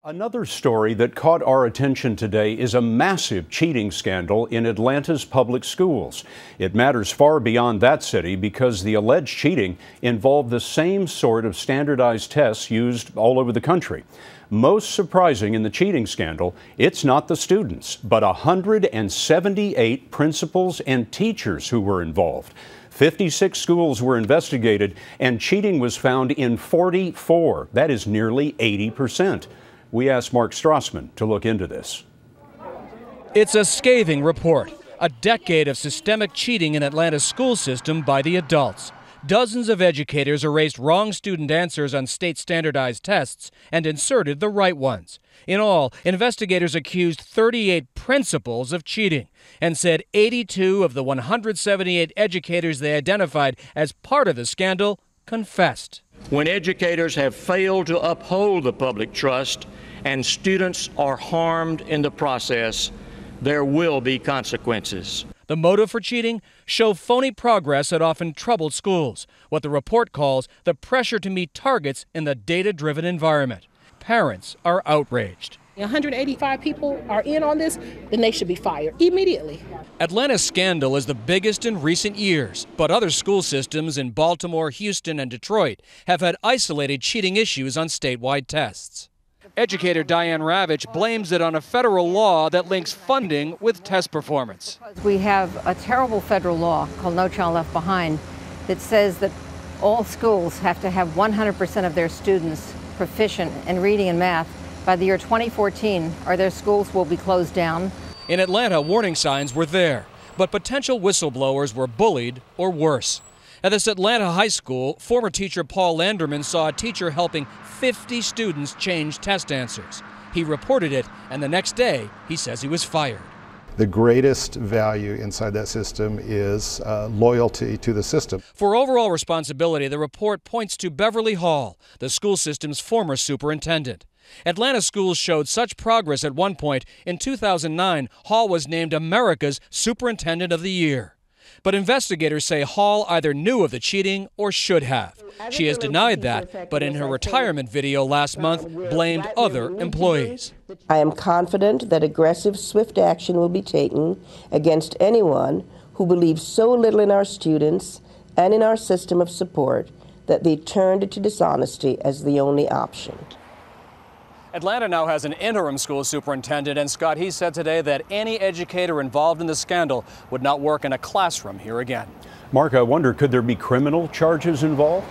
Another story that caught our attention today is a massive cheating scandal in Atlanta's public schools. It matters far beyond that city because the alleged cheating involved the same sort of standardized tests used all over the country. Most surprising in the cheating scandal, it's not the students, but 178 principals and teachers who were involved. 56 schools were investigated, and cheating was found in 44. That is nearly 80%. We asked Mark Strassmann to look into this. It's a scathing report. A decade of systemic cheating in Atlanta's school system by the adults. Dozens of educators erased wrong student answers on state standardized tests and inserted the right ones. In all, investigators accused 38 principals of cheating and said 82 of the 178 educators they identified as part of the scandal confessed. When educators have failed to uphold the public trust and students are harmed in the process, there will be consequences. The motive for cheating? Show phony progress at often troubled schools, what the report calls the pressure to meet targets in the data-driven environment. Parents are outraged. 185 people are in on this, then they should be fired immediately. Atlanta's scandal is the biggest in recent years, but other school systems in Baltimore, Houston, and Detroit have had isolated cheating issues on statewide tests. Educator Diane Ravitch blames it on a federal law that links funding with test performance. We have a terrible federal law called No Child Left Behind that says that all schools have to have 100% of their students proficient in reading and math by the year 2014, or their schools will be closed down. In Atlanta, warning signs were there, but potential whistleblowers were bullied or worse. At this Atlanta high school, former teacher Paul Landerman saw a teacher helping 50 students change test answers. He reported it, and the next day, he says he was fired. The greatest value inside that system is loyalty to the system. For overall responsibility, the report points to Beverly Hall, the school system's former superintendent. Atlanta schools showed such progress at one point. In 2009, Hall was named America's Superintendent of the Year. But investigators say Hall either knew of the cheating or should have. She has denied that, but in her retirement video last month, blamed other employees. I am confident that aggressive, swift action will be taken against anyone who believes so little in our students and in our system of support that they turned to dishonesty as the only option. Atlanta now has an interim school superintendent, and Scott, he said today that any educator involved in the scandal would not work in a classroom here again. Mark, I wonder, could there be criminal charges involved?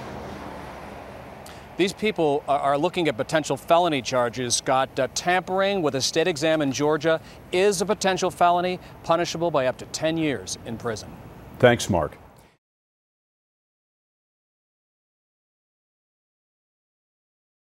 These people are looking at potential felony charges, Scott. Tampering with a state exam in Georgia is a potential felony, punishable by up to 10 years in prison. Thanks, Mark.